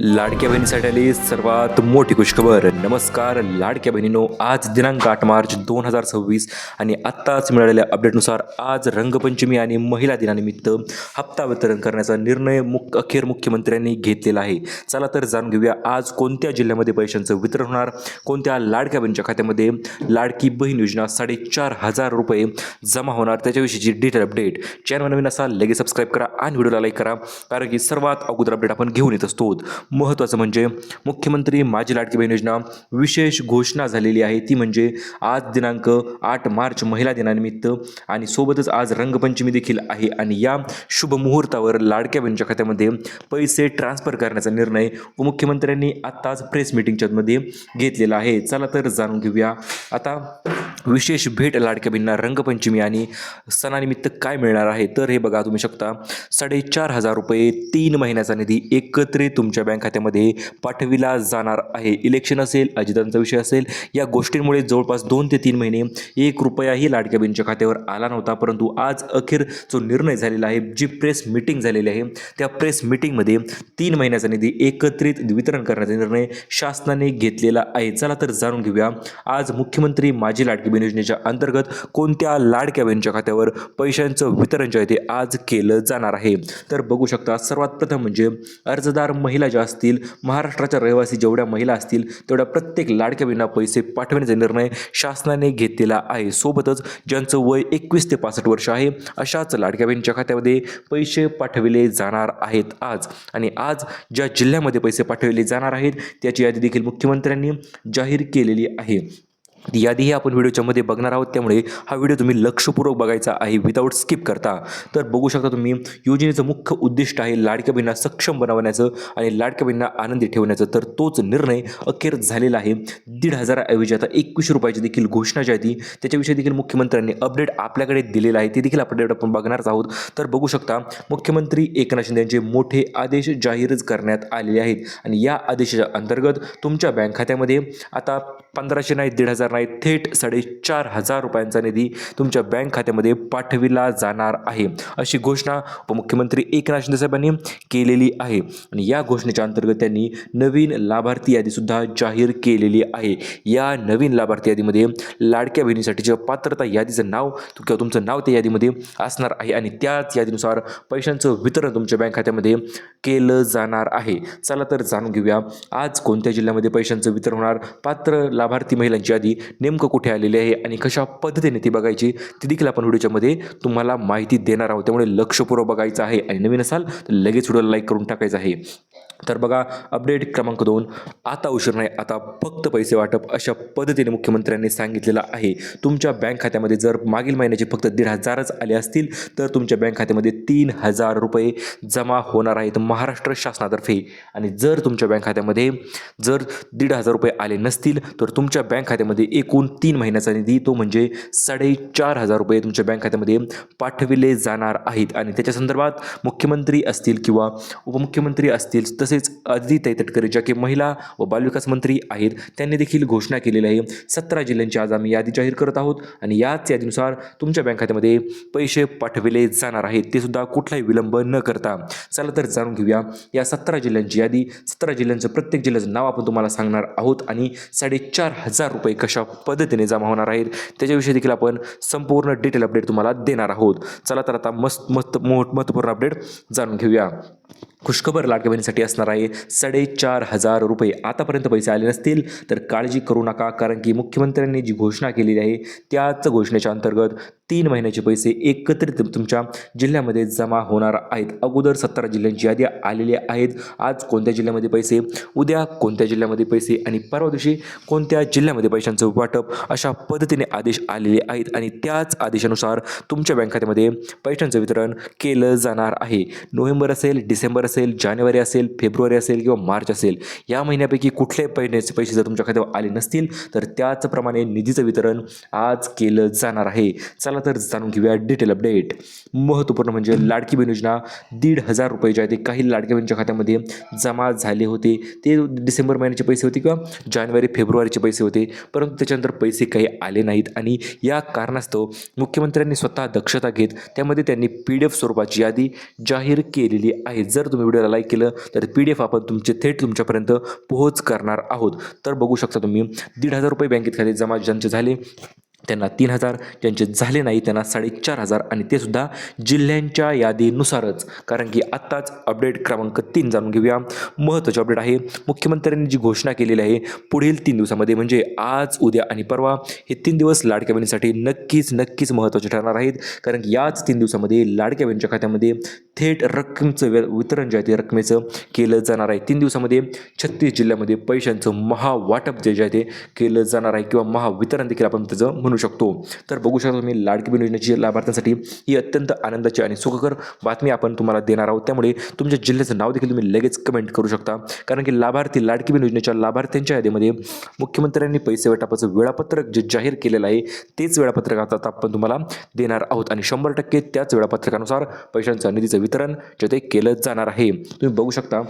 लाडक्या बहिणीसाठी आली सर्वात मोठी खुशखबर. नमस्कार लाडक्या बहिणीनो, आज दिनांक 8 मार्च 2026 आणि आत्ताच मिळालेल्या अपडेटनुसार आज रंगपंचमी आणि महिला दिनानिमित्त हप्ता वितरण करण्याचा निर्णय अखेर मुख्यमंत्र्यांनी घेतलेला आहे. चला तर जाणून घेऊया आज कोणत्या जिल्ह्यामध्ये पैशांचं वितरण होणार, कोणत्या लाडक्या बहिणीच्या खात्यामध्ये लाडकी बहीण योजना 4,500 रुपये जमा होणार, त्याच्याविषयीची डिटेल अपडेट. चॅनल नवीन असाल लगेच सबस्क्राईब करा आणि व्हिडिओला लाईक करा, कारण की सर्वात अगोदर अपडेट आपण घेऊन येत असतो. महत्त्वाचं म्हणजे मुख्यमंत्री माझी लाडकी बहीण योजना विशेष घोषणा झालेली आहे. ती म्हणजे आज दिनांक 8 मार्च महिला दिनानिमित्त आणि सोबतच आज रंगपंचमी देखील आहे आणि या शुभ मुहूर्तावर लाडक्या बहिणीच्या खात्यामध्ये पैसे ट्रान्सफर करण्याचा निर्णय उपमुख्यमंत्र्यांनी आत्ताच प्रेस मीटिंगच्या मध्ये घेतलेला आहे. चला तर जाणून घेऊया आता विशेष भेट लाडक्या बहिणींना रंगपंचमी आणि सणानिमित्त काय मिळणार आहे. तर हे बघा, तुम्ही शकता 4,500 रुपये 3 महिन्याचा निधी एकत्रित तुमच्या बँक खात्यामध्ये पाठविला जाणार आहे. इलेक्शन असेल, अजितांचा विषय असेल, या गोष्टींमुळे जवळपास 2 ते 3 महिने 1 रुपयाही लाडक्या बहिणीच्या खात्यावर आला नव्हता. परंतु आज अखेर जो निर्णय झालेला आहे, जी प्रेस मीटिंग झालेली आहे, त्या प्रेस मीटिंगमध्ये 3 महिन्याचा निधी एकत्रित वितरण करण्याचा निर्णय शासनाने घेतलेला आहे. चला तर जाणून घेऊया आज मुख्यमंत्री माझी लाडकी बहीण योजनेच्या अंतर्गत कोणत्या लाडक्या बहिणीच्या खात्यावर पैशांचं वितरण जे आहे ते आज केलं जाणार आहे. तर बघू शकता, सर्वात प्रथम म्हणजे अर्जदार महिला ज्या असतील, महाराष्ट्राच्या रहिवासी जेवढ्या महिला असतील तेवढ्या प्रत्येक लाडक्या बहिणींना पैसे पाठवण्याचा निर्णय शासनाने घेतलेला आहे. सोबतच ज्यांचं वय 21 ते 65 वर्ष आहे अशाच लाडक्या बहिणीच्या खात्यामध्ये पैसे पाठविले जाणार आहेत आज. आणि आज ज्या जिल्ह्यामध्ये पैसे पाठविले जाणार आहेत त्याची यादी देखील मुख्यमंत्र्यांनी जाहीर केलेली आहे. ती यादीही आपण व्हिडिओच्या मध्ये बघणार आहोत, त्यामुळे हा व्हिडिओ तुम्ही लक्षपूर्वक बघायचा आहे विदाऊट स्किप करता. तर बघू शकता तुम्ही, योजनेचं मुख्य उद्दिष्ट आहे लाडक्या बहिणींना सक्षम बनवण्याचं आणि लाडक्या बहिणींना आनंदी ठेवण्याचं. तर तोच निर्णय अखेर झालेला आहे. 1,500 ऐवजी आता 21 रुपयाची देखील घोषणा जी आहे ती त्याच्याविषयी देखील मुख्यमंत्र्यांनी अपडेट आपल्याकडे दिलेला आहे. ते देखील अपडेट आपण बघणारच आहोत. तर बघू शकता, मुख्यमंत्री एकनाथ शिंदे यांचे मोठे आदेश जाहीर करण्यात आलेले आहेत आणि या आदेशाच्या अंतर्गत तुमच्या बँक खात्यामध्ये आता 1,500 नाही, 1,500 नाही, थेट 4,500 रुपयांचा निधी तुमच्या बँक खात्यामध्ये पाठविला जाणार आहे, अशी घोषणा उपमुख्यमंत्री एकनाथ शिंदे साहेबांनी केलेली आहे. आणि या घोषणेच्या अंतर्गत त्यांनी नवीन लाभार्थी यादीसुद्धा जाहीर केलेली आहे. या नवीन लाभार्थी यादीमध्ये लाडक्या बहिणीसाठीच्या पात्रता यादीचं नाव किंवा तुमचं नाव त्या यादीमध्ये असणार आहे आणि त्याच यादीनुसार पैशांचं वितरण तुमच्या बँक खात्यामध्ये केलं जाणार आहे. चला तर जाणून घेऊया आज कोणत्या जिल्ह्यामध्ये पैशांचं वितरण होणार, पात्र लाभार्थी महिलांची यादी नेमकं कुठे आलेली आहे आणि कशा पद्धतीने ती बघायची ती देखील आपण व्हिडिओच्या मध्ये तुम्हाला माहिती देणार आहोत. त्यामुळे लक्षपूर्वक बघायचं आहे आणि नवीन असाल तर लगेच व्हिडिओला लाईक करून टाकायचं आहे. तर बघा, अपडेट क्रमांक 2, आता उशीर नाही, आता फक्त पैसे वाटप, अशा पद्धतीने मुख्यमंत्र्यांनी सांगितलेलं आहे. तुमच्या बँक खात्यामध्ये जर मागील महिन्याचे फक्त 1,500च आले असतील तर तुमच्या बँक खात्यामध्ये 3,000 रुपये जमा होणार आहेत महाराष्ट्र शासनातर्फे. आणि जर तुमच्या बँक खात्यामध्ये जर 1,500 रुपये आले नसतील तर तुमच्या बँक खात्यामध्ये एकूण 3 महिन्याचा निधी तो म्हणजे 4,500 रुपये तुमच्या बँक खात्यामध्ये पाठविले जाणार आहेत. आणि त्याच्या संदर्भात मुख्यमंत्री असतील किंवा उपमुख्यमंत्री असतील, तसेच अदिती तटकरे ज्या की महिला व बालविकास मंत्री आहेत, त्यांनी देखील घोषणा केलेली आहे. 17 जिल्ह्यांची आज आम्ही यादी जाहीर करत आहोत आणि याच यादीनुसार तुमच्या बँक खात्यामध्ये पैसे पाठविले जाणार आहेत, ते सुद्धा कुठलाही विलंब न करता. चला तर जाणून घेऊया या 17 जिल्ह्यांची यादी. 17 जिल्ह्यांचं प्रत्येक जिल्ह्याचं नाव आपण तुम्हाला सांगणार आहोत आणि 4,500 रुपये कशा पद्धतीने जमा होणार आहेत त्याच्याविषयी देखील आपण संपूर्ण डिटेल अपडेट तुम्हाला देणार आहोत. चला तर आता महत्त्वपूर्ण अपडेट जाणून घेऊया. खुशखबर लाडक्या बहिणीसाठी असणार आहे 4,500 रुपये. आतापर्यंत पैसे आले नसतील तर काळजी करू नका, कारण की मुख्यमंत्र्यांनी जी घोषणा केलेली आहे त्याच घोषणेच्या अंतर्गत 3 महिन्याचे पैसे एकत्रित तुमच्या जिल्ह्यामध्ये जमा होणार आहेत. अगोदर 17 जिल्ह्यांची यादी आलेली आहेत. आज कोणत्या जिल्ह्यामध्ये पैसे, उद्या कोणत्या जिल्ह्यामध्ये पैसे आणि परवा दिवशी कोणत्या जिल्ह्यामध्ये पैशांचं वाटप, अशा पद्धतीने आदेश आलेले आहेत आणि त्याच आदेशानुसार तुमच्या बँक खात्यामध्ये पैशांचं वितरण केलं जाणार आहे. नोव्हेंबर असेल, डिसेंबर असेल, जानेवारी असेल, फेब्रुवारी असेल किंवा मार्च असेल, या महिन्यापैकी कुठल्याही महिन्याचे पैसे जर तुमच्या खात्यावर आले नसतील तर त्याचप्रमाणे निधीचं वितरण आज केलं जाणार आहे. चला चला तर जाणून घेऊया डिटेल अपडेट. महत्त्वपूर्ण म्हणजे लाडकी बहीण योजना 1,500 रुपये जे आहे ते काही लाडक्या बहिणीच्या खात्यामध्ये जमा झाले होते. ते डिसेंबर महिन्याचे पैसे होते किंवा जानेवारी फेब्रुवारीचे पैसे होते, परंतु त्याच्यानंतर पैसे काही आले नाहीत आणि या कारणास्तव मुख्यमंत्र्यांनी स्वतः दक्षता घेत त्यामध्ये त्यांनी PDF स्वरूपाची यादी जाहीर केलेली आहे. जर तुम्ही व्हिडिओला लाईक केलं तर PDF आपण थेट तुमच्यापर्यंत पोहोच करणार आहोत. तर बघू शकता तुम्ही 1,500 रुपये बँकेत खाते जमा ज्यांचे झाले त्यांना 3,000, ज्यांचे झाले नाही त्यांना 4,500 आणि ते सुद्धा जिल्ह्यांच्या यादीनुसारच. कारण की आत्ताच अपडेट क्रमांक 3 जाणून घेऊया. महत्त्वाचे अपडेट आहे. मुख्यमंत्र्यांनी जी घोषणा केलेली आहे पुढील 3 दिवसामध्ये म्हणजे आज, उद्या आणि परवा हे 3 दिवस लाडक्या बहिणीसाठी नक्कीच महत्त्वाचे ठरणार आहेत. कारण की याच 3 दिवसामध्ये लाडक्या बहिणीच्या खात्यामध्ये थेट रक्कमेचं वितरण जे आहे ते रकमेचं केलं जाणार आहे. 3 दिवसामध्ये 36 जिल्ह्यामध्ये पैशांचं महावाटप जे आहे ते केलं जाणार आहे किंवा महावितरण देखील आपण त्याचं म्हणू शकतो. तर बघू शकता तुम्ही लाडकी बहीण योजनेची लाभार्थ्यांसाठी ही अत्यंत आनंदाची आणि सुखकर बातमी आपण तुम्हाला देणार आहोत. त्यामुळे तुमच्या जिल्ह्याचं नाव देखील तुम्ही लगेच कमेंट करू शकता. कारण की लाभार्थी लाडकी बहीण योजनेच्या लाभार्थ्यांच्या यादीमध्ये मुख्यमंत्र्यांनी पैसे वाटपाचं वेळापत्रक जे जाहीर केलेलं आहे तेच वेळापत्रक आता आपण तुम्हाला देणार आहोत आणि 100% त्याच वेळापत्रकानुसार पैशांचं निधीचं वितरण जे ते केलं जाणार आहे. तुम्ही बघू शकता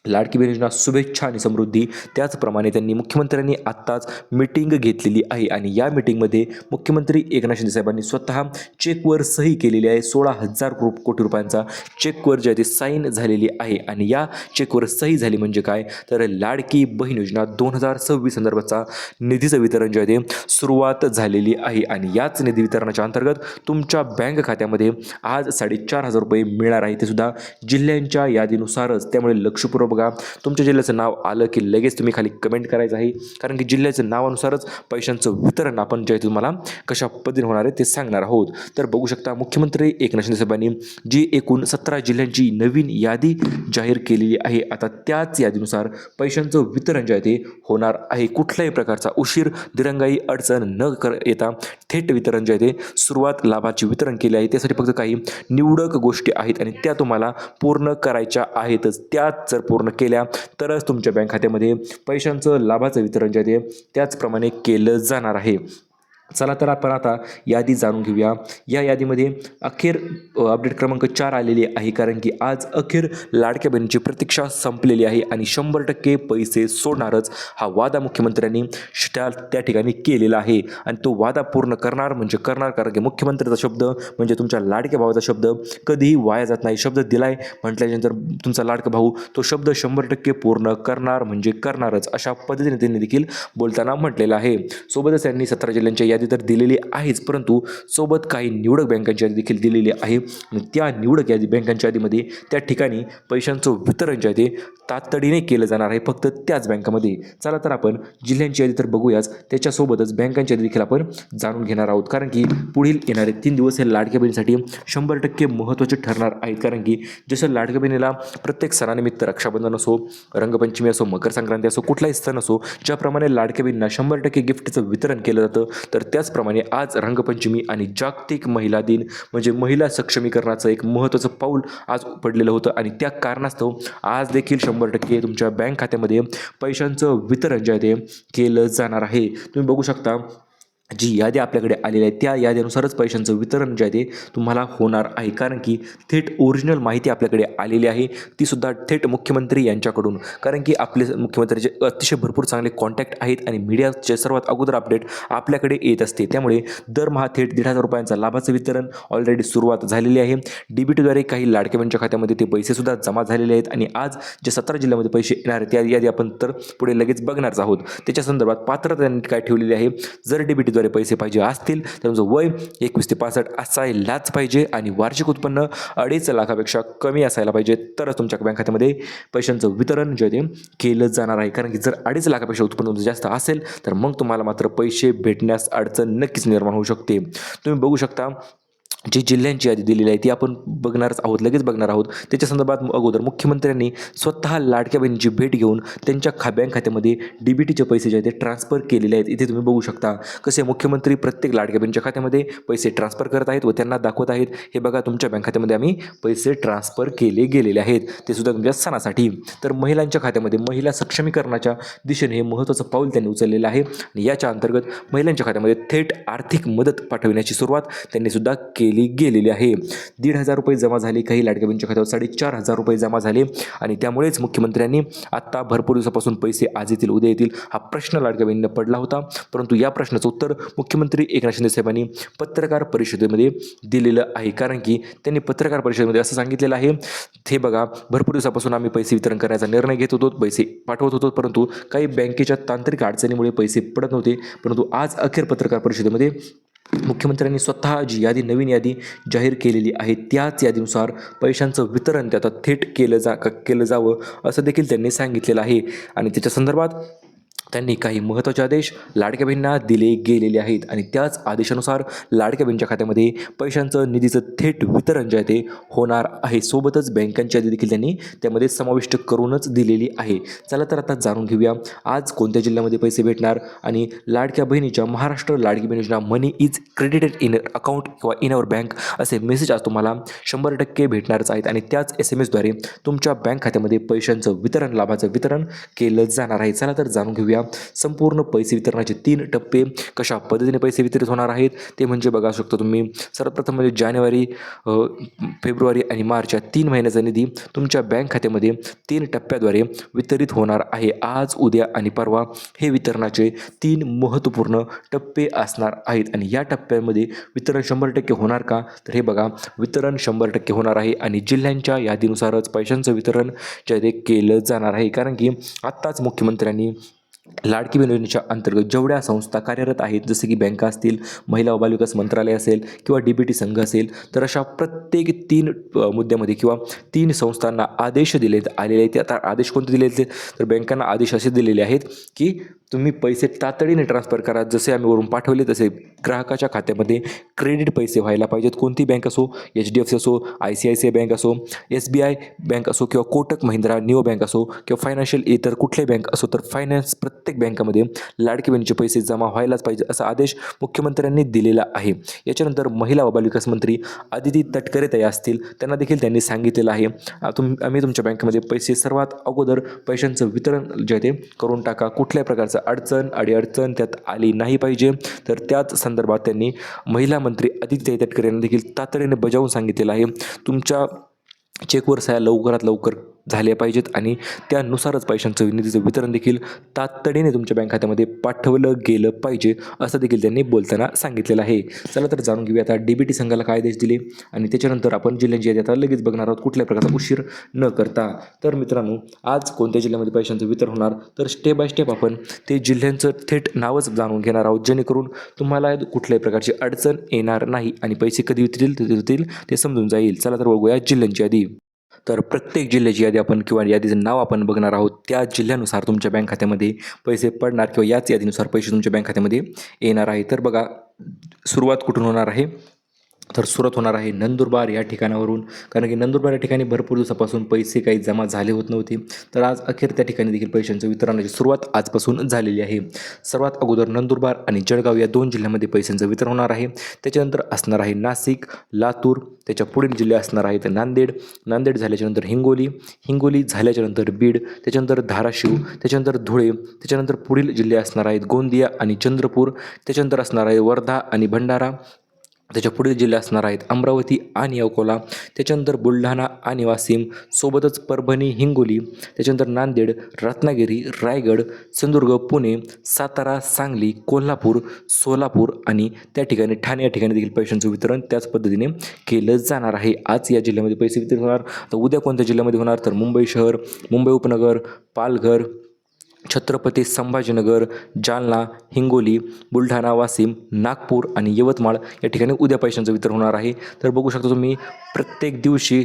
लाडकी बहीण योजना शुभेच्छा आणि समृद्धी. त्याचप्रमाणे त्यांनी मुख्यमंत्र्यांनी आत्ताच मीटिंग घेतलेली आहे आणि या मीटिंगमध्ये मुख्यमंत्री एकनाथ शिंदे साहेबांनी स्वतः चेकवर सही केलेली आहे. 16,000 कोटी रुपयांचा चेकवर जे आहे ते साईन झालेली आहे आणि या चेकवर सही झाली म्हणजे काय तर लाडकी बहीण योजना 2026 संदर्भाचा निधीचं वितरण जे आहे ते सुरुवात झालेली आहे आणि याच निधी वितरणाच्या अंतर्गत तुमच्या बँक खात्यामध्ये आज 4,500 रुपये मिळणार आहे. ते सुद्धा जिल्ह्यांच्या यादीनुसारच. त्यामुळे लक्षपूर्वक बघा, तुमच्या जिल्ह्याचं नाव आलं की लगेच तुम्ही खाली कमेंट करायचं आहे. कारण की जिल्ह्याचं नावानुसारच पैशांचं वितरण आपण जे आहे तुम्हाला कशा पद्धतीने होणार आहे ते सांगणार आहोत. तर बघू शकता मुख्यमंत्री एकनाथ शिंदे साहेबांनी जी एकूण 17 जिल्ह्यांची नवीन यादी जाहीर केलेली आहे. आता त्याच यादीनुसार पैशांचं वितरण जे आहे ते होणार आहे. कुठल्याही प्रकारचा उशीर, दिरंगाई, अडचण न येता थेट वितरण जे आहे ते सुरुवात लाभाची वितरण केले आहे. त्यासाठी फक्त काही निवडक गोष्टी आहेत आणि त्या तुम्हाला पूर्ण करायच्या आहेतच. त्याच जर पूर्ण केल्या तरच तुमच्या बँक खात्यामध्ये पैशांचं लाभाचं वितरण जे आहे त्याचप्रमाणे केलं जाणार आहे. चला तर आपण आता यादी जाणून घेऊया. या यादीमध्ये अखेर अपडेट क्रमांक 4 आलेली आहे. कारण की आज अखेर लाडक्या बहिणीची प्रतीक्षा संपलेली आहे आणि 100% पैसे सोडणारच हा वादा मुख्यमंत्र्यांनी त्या ठिकाणी केलेला आहे आणि तो वादा पूर्ण करणार म्हणजे करणार. कारण की मुख्यमंत्र्याचा शब्द म्हणजे तुमच्या लाडक्या भावाचा शब्द कधीही वाया जात नाही. शब्द दिलाय म्हटल्यानंतर तुमचा लाडका भाऊ तो शब्द 100% पूर्ण करणार म्हणजे करणारच अशा पद्धतीने त्यांनी देखील बोलताना म्हटलेलं आहे. सोबतच त्यांनी 17 जिल्ह्यांच्या यादी तर दिलेली आहेच, परंतु सोबत काही निवडक बँकांची यादी देखील दिलेली आहे आणि त्या निवडक बँकांच्या यादीमध्ये त्या ठिकाणी पैशांचं वितरण जे आहे ते तातडीने केलं जाणार आहे फक्त त्याच बँकामध्ये. चला तर आपण जिल्ह्यांची यादी तर बघूयाच, त्याच्यासोबतच बँकांची यादी देखील आपण जाणून घेणार आहोत. कारण की पुढील येणारे 3 दिवस हे लाडक्या बहिणीसाठी 100% महत्त्वाचे ठरणार आहेत. कारण की जसं लाडक्या बहिणीला प्रत्येक सणानिमित्त रक्षाबंधन असो, रंगपंचमी असो, मकर संक्रांती असो, कुठलाही सण असो, ज्याप्रमाणे लाडक्या बहिणींना 100% गिफ्टचं वितरण केलं जातं, तर त्याचप्रमाणे आज रंगपंचमी आणि जागतिक महिला दिन म्हणजे महिला सक्षमीकरणाचं एक महत्त्वाचं पाऊल आज पडलेलं होतं आणि त्या कारणास्तव आज देखील 100% तुमच्या बँक खात्यामध्ये पैशांचं वितरण जे आहे ते केलं जाणार आहे. तुम्ही बघू शकता जी यादी आपल्याकडे आलेली आहे त्या यादीनुसारच पैशांचं वितरण जे आहे ते तुम्हाला होणार आहे. कारण की थेट ओरिजिनल माहिती आपल्याकडे आलेली आहे, तीसुद्धा थेट मुख्यमंत्री यांच्याकडून. कारण की आपले मुख्यमंत्र्याचे अतिशय भरपूर चांगले कॉन्टॅक्ट आहेत आणि मीडियाचे सर्वात अगोदर अपडेट आपल्याकडे येत असते. त्यामुळे दरमहा थेट 1,500 रुपयांचा लाभाचं वितरण ऑलरेडी सुरुवात झालेली आहे. DBTद्वारे काही लाडक्या बहिणीच्या खात्यामध्ये ते पैसेसुद्धा जमा झालेले आहेत आणि आज जे 17 जिल्ह्यामध्ये पैसे येणार आहेत त्या यादी आपण तर पुढे लगेच बघणारच आहोत. त्याच्या संदर्भात पात्रता त्यांनी काय ठेवलेली आहे, जर DBT पैसे पाहिजे असतील तर तुमचं वय 21 ते 65 असायलाच पाहिजे आणि वार्षिक उत्पन्न 2.5 लाखापेक्षा कमी असायला पाहिजे, तरच तुमच्या बँक खात्यामध्ये पैशांचं वितरण जे ते केलं जाणार आहे. कारण की जर 2.5 लाखापेक्षा उत्पन्न जास्त असेल तर मग तुम्हाला मात्र पैसे भेटण्यास अडचण नक्कीच निर्माण होऊ शकते. तुम्ही बघू शकता जी जिल्ह्यांची यादी दिलेली आहे ती आपण बघणारच आहोत, लगेच बघणार आहोत. त्याच्या संदर्भात अगोदर मुख्यमंत्र्यांनी स्वतः लाडक्या बहिणीची भेट घेऊन त्यांच्या बँक खात्यामध्ये डी-बी-टीचे पैसे जे आहेत ते ट्रान्सफर केलेले आहेत. इथे तुम्ही बघू शकता कसे मुख्यमंत्री प्रत्येक लाडक्या बहिणीच्या खात्यामध्ये पैसे ट्रान्सफर करत आहेत व त्यांना दाखवत आहेत, हे बघा तुमच्या बँक खात्यामध्ये आम्ही पैसे ट्रान्सफर केले गेलेले आहेत, ते सुद्धा तुमच्या सणासाठी. तर महिलांच्या खात्यामध्ये महिला सक्षमीकरणाच्या दिशेने हे महत्त्वाचं पाऊल त्यांनी उचललेलं आहे आणि याच्या अंतर्गत महिलांच्या खात्यामध्ये थेट आर्थिक मदत पाठविण्याची सुरुवात त्यांनी सुद्धा केली गेलेली आहे. 1,500 रुपये जमा झाले, काही लाडक्या बहिणीच्या खात्यावर 4,500 रुपये जमा झाले आणि त्यामुळेच मुख्यमंत्र्यांनी आत्ता भरपूर दिवसापासून पैसे आज येतील उद्या येतील हा प्रश्न लाडक्या बहिणींना पडला होता. परंतु या प्रश्नाचं उत्तर मुख्यमंत्री एकनाथ शिंदे साहेबांनी पत्रकार परिषदेमध्ये दिलेलं आहे. कारण की त्यांनी पत्रकार परिषदेमध्ये असं सांगितलेलं आहे, हे बघा भरपूर दिवसापासून आम्ही पैसे वितरण करण्याचा निर्णय घेत होतो, पैसे पाठवत होतो, परंतु काही बँकेच्या तांत्रिक अडचणीमुळे पैसे पडत नव्हते. परंतु आज अखेर पत्रकार परिषदेमध्ये मुख्यमंत्र्यांनी स्वतः जी यादी नवीन यादी जाहीर केलेली आहे त्याच यादीनुसार पैशांचं वितरण त्यात थेट केलं जावं असं देखील त्यांनी सांगितलेलं आहे. आणि त्याच्या संदर्भात त्यांनी काही महत्त्वाचे आदेश लाडक्या बहिणींना दिले गेलेले आहेत आणि त्याच आदेशानुसार लाडक्या बहिणीच्या खात्यामध्ये पैशांचं निधीचं थेट वितरण जे आहे ते होणार आहे. सोबतच बँकांची यादी देखील त्यांनी त्यामध्ये समाविष्ट करूनच दिलेली आहे. चला तर आता जाणून घेऊया आज कोणत्या जिल्ह्यामध्ये पैसे भेटणार आणि लाडक्या बहिणीच्या महाराष्ट्र लाडकी बहीण योजना मनी इज क्रेडिटेड इन अकाउंट किंवा इन अवर बँक असे मेसेज आज तुम्हाला 100% भेटणारच आहेत आणि त्याच SMS-द्वारे तुमच्या बँक खात्यामध्ये पैशांचं वितरण लाभाचं वितरण केलं जाणार आहे. चला तर जाणून घेऊया संपूर्ण पैसे वितरणाचे 3 टप्पे कशा पद्धतीने पैसे वितरित होणार आहेत ते म्हणजे बघा शकता तुम्ही. सर्वप्रथम म्हणजे जानेवारी, फेब्रुवारी आणि मार्च या 3 महिन्याचा निधी तुमच्या बँक खात्यामध्ये 3 टप्प्याद्वारे वितरित होणार आहे. आज उद्या आणि परवा हे वितरणाचे 3 महत्त्वपूर्ण टप्पे असणार आहेत आणि या टप्प्यामध्ये वितरण 100% होणार का, तर हे बघा वितरण 100% होणार आहे आणि जिल्ह्यांच्या यादीनुसारच पैशांचं वितरण जे आहे ते केलं जाणार आहे. कारण की आत्ताच मुख्यमंत्र्यांनी लाडकी बहीण योजनेच्या अंतर्गत जेवढ्या संस्था कार्यरत आहेत जसे की बँका असतील, महिला व बालविकास मंत्रालय असेल किंवा डी-बी-टी संघ असेल, तर अशा प्रत्येक 3 मुद्द्यामध्ये किंवा 3 संस्थांना आदेश दिलेत आलेले आहेत. आता आदेश कोणते दिलेले आहेत, तर बँकांना आदेश असे दिलेले आहेत की तुम्ही पैसे तातडीने ट्रान्सफर करा. जसे आम्ही वरून पाठवले तसे ग्राहकाच्या खात्यामध्ये क्रेडिट पैसे व्हायला पाहिजेत. कोणती बँक असो, HDFC असो, ICICI बँक असो, SBI बँक असो किंवा कोटक महिंद्रा निओ बँक असो किंवा फायनान्शियल इतर कुठल्याही बँक असो, तर फायनान्स प्रत्येक बँकामध्ये लाडकी बहिणीचे पैसे जमा व्हायलाच पाहिजे असा आदेश मुख्यमंत्र्यांनी दिलेला आहे. याच्यानंतर महिला व बालविकास मंत्री आदिती तटकरे ताई असतील त्यांना देखील त्यांनी सांगितलेलं आहे, आम्ही तुमच्या बँकेमध्ये पैसे सर्वात अगोदर पैशांचं वितरण जे आहे ते करून टाका. कुठल्याही प्रकारचं अडीअडचण त्यात आली नाही पाहिजे. तर त्याच संदर्भात त्यांनी महिला मंत्री आदिती तटकरे यांना देखील तातडीने बजावून सांगितलेलं आहे, तुमच्या चेकवर सह्या लवकरात लवकर झाले पाहिजेत आणि त्यानुसारच पैशांचं निधीचं वितरण देखील तातडीने तुमच्या बँक खात्यामध्ये पाठवलं गेलं पाहिजे असं देखील त्यांनी बोलताना सांगितलेलं आहे. चला तर जाणून घेऊया आता डी-बी-टी संघाला काय आदेश दिले आणि त्याच्यानंतर आपण जिल्ह्यांची यादी आता लगेच बघणार आहोत कुठल्या प्रकारचा उशीर न करता. तर मित्रांनो आज कोणत्या जिल्ह्यामध्ये पैशांचं वितरण होणार, तर स्टेप बाय स्टेप आपण ते जिल्ह्यांचं थेट नावच जाणून घेणार आहोत जेणेकरून तुम्हाला कुठल्याही प्रकारची अडचण येणार नाही आणि पैसे कधी वितरतील ते समजून जाईल. चला तर बघूया जिल्ह्यांची यादी. तर प्रत्येक जिल्ह्याची यादी आपण किंवा यादीचं नाव आपण बघणार आहोत. त्या जिल्ह्यानुसार तुमच्या बँक खात्यामध्ये पैसे पडणार किंवा याच यादीनुसार पैसे तुमच्या बँक खात्यामध्ये येणार आहे. तर बघा सुरुवात कुठून होणार आहे, तर सुरुवात होणार आहे नंदुरबार या ठिकाणावरून. कारण की नंदुरबार या ठिकाणी भरपूर दिवसापासून पैसे काही जमा झाले होत नव्हते, तर आज अखेर त्या ठिकाणी देखील पैशांच्या वितरणाची सुरुवात आजपासून झालेली आहे. सर्वात अगोदर नंदुरबार आणि जळगाव या 2 जिल्ह्यामध्ये पैशांचं वितरण होणार आहे. त्याच्यानंतर असणार आहे नाशिक, लातूर, त्याच्या पुढील जिल्हे असणार आहेत नांदेड झाल्याच्यानंतर हिंगोली झाल्याच्यानंतर बीड, त्याच्यानंतर धाराशिव, त्याच्यानंतर धुळे, त्याच्यानंतर पुढील जिल्हे असणार आहेत गोंदिया आणि चंद्रपूर, त्याच्यानंतर असणार आहे वर्धा आणि भंडारा, त्याच्या पुढील जिल्हे असणार आहेत अमरावती आणि अकोला, त्याच्यानंतर बुलढाणा आणि वाशिम, सोबतच परभणी, हिंगोली, त्याच्यानंतर नांदेड, रत्नागिरी, रायगड, सिंधुदुर्ग, पुणे, सातारा, सांगली, कोल्हापूर, सोलापूर आणि त्या ठिकाणी ठाणे या ठिकाणी देखील पैशांचं वितरण त्याच पद्धतीने केलं जाणार आहे. आज या जिल्ह्यामध्ये पैसे वितरण होणार. तर उद्या कोणत्या जिल्ह्यामध्ये होणार, तर मुंबई शहर, मुंबई उपनगर, पालघर, छत्रपती संभाजीनगर, जालना, हिंगोली, बुलढाणा, वाशिम, नागपूर आणि यवतमाळ या ठिकाणी उद्या पैशांचं वितरण होणार आहे. तर बघू शकता तुम्ही प्रत्येक दिवशी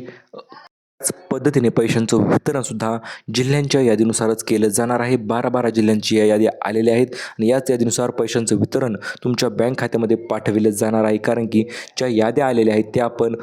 पद्धतीने पैशांचं वितरणसुद्धा जिल्ह्यांच्या यादीनुसारच केलं जाणार आहे. 12 जिल्ह्यांची या यादी आलेल्या आहेत आणि याच यादीनुसार पैशांचं वितरण तुमच्या बँक खात्यामध्ये पाठविलं जाणार आहे. कारण की ज्या याद्या आलेल्या आहेत त्या आपण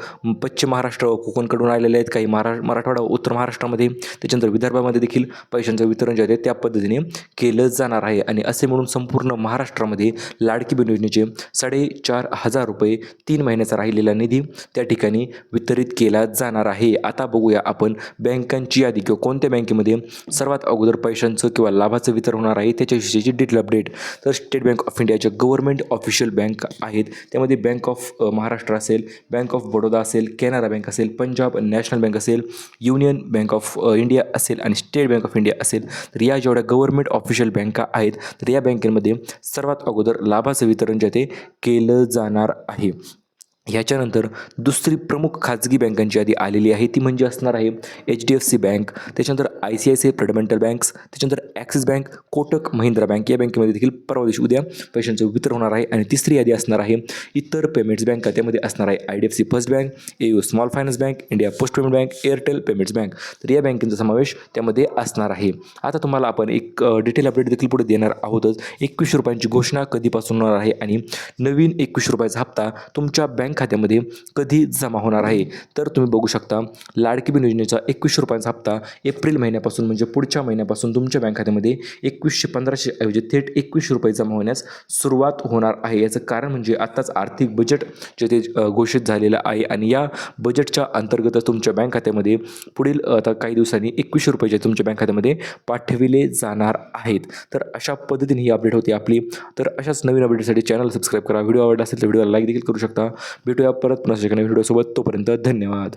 पश्चिम महाराष्ट्र व कोकणकडून आलेल्या आहेत, काही मराठवाडा उत्तर महाराष्ट्रामध्ये, त्याच्यानंतर विदर्भामध्ये देखील पैशांचं वितरण जे आहे त्या पद्धतीने केलं जाणार आहे. आणि असे म्हणून संपूर्ण महाराष्ट्रामध्ये लाडकी बहीण योजनेचे 4,500 रुपये 3 महिन्याचा राहिलेला निधी त्या ठिकाणी वितरित केला जाणार आहे. आता बघूया आपण बँकांची यादी किंवा कोणत्या बँकेमध्ये सर्वात अगोदर पैशांचं किंवा लाभाचं वितरण होणार आहे त्याच्याविषयीची डिटेल अपडेट. तर स्टेट बँक ऑफ इंडियाच्या गव्हर्नमेंट ऑफिशियल बँक आहेत. त्यामध्ये बँक ऑफ महाराष्ट्र असेल, बँक ऑफ बडोदा असेल, कॅनरा बँक असेल, पंजाब नॅशनल बँक असेल, युनियन बँक ऑफ इंडिया असेल आणि स्टेट बँक ऑफ इंडिया असेल. तर या जेवढ्या गव्हर्नमेंट ऑफिशियल बँका आहेत तर या बँकेमध्ये सर्वात अगोदर लाभाचं वितरण जे ते केलं जाणार आहे. ह्याच्यानंतर दुसरी प्रमुख खाजगी बँकांची यादी आलेली आहे ती म्हणजे असणार आहे HDFC बँक, त्याच्यानंतर ICICI प्रुडेंशियल बँक्स, त्याच्यानंतर axis bank, Kotak Mahindra bank. या बँकेमध्ये देखील परवा दिवशी उद्या पैशांचं वितरण होणार आहे. आणि तिसरी यादी असणार आहे इतर पेमेंट्स बँका. त्यामध्ये असणार आहे IDFC first bank, AU small finance bank, India post payment bank, Airtel payments bank. तर या बँकेचा समावेश त्यामध्ये असणार आहे. आता तुम्हाला आपण एक डिटेल अपडेट देखील पुढे देणार आहोतच. 21 रुपयांची घोषणा कधीपासून होणार आहे आणि नवीन 21 रुपयाचा हप्ता तुमच्या बँक खात्यामध्ये कधी जमा होणार आहे. तर तुम्ही बघू शकता लाडकी बहीण योजनेचा 21 रुपयांचा हप्ता एप्रिल महिन्यापासून म्हणजे पुढच्या महिन्यापासून तुमच्या बँक खात्यामध्ये 2100-1500 ऐवजी थेट 21 रुपये जमा होण्यास सुरुवात होणार आहे. याचं कारण म्हणजे आत्ताच आर्थिक बजेट जे ते घोषित झालेलं आहे आणि या बजेटच्या अंतर्गतच तुमच्या बँक खात्यामध्ये पुढील आता काही दिवसांनी 21 रुपये जे तुमच्या बँक खात्यामध्ये पाठविले जाणार आहेत. तर अशा पद्धतीने ही अपडेट होती आपली. तर अशाच नवीन अपडेटसाठी चॅनल सबस्क्राईब करा. व्हिडिओ आवडला असेल तर व्हिडिओला लाईक देखील करू शकता. भेटूया परत पुन्हा एका नवीन व्हिडिओसोबत. तोपर्यंत धन्यवाद.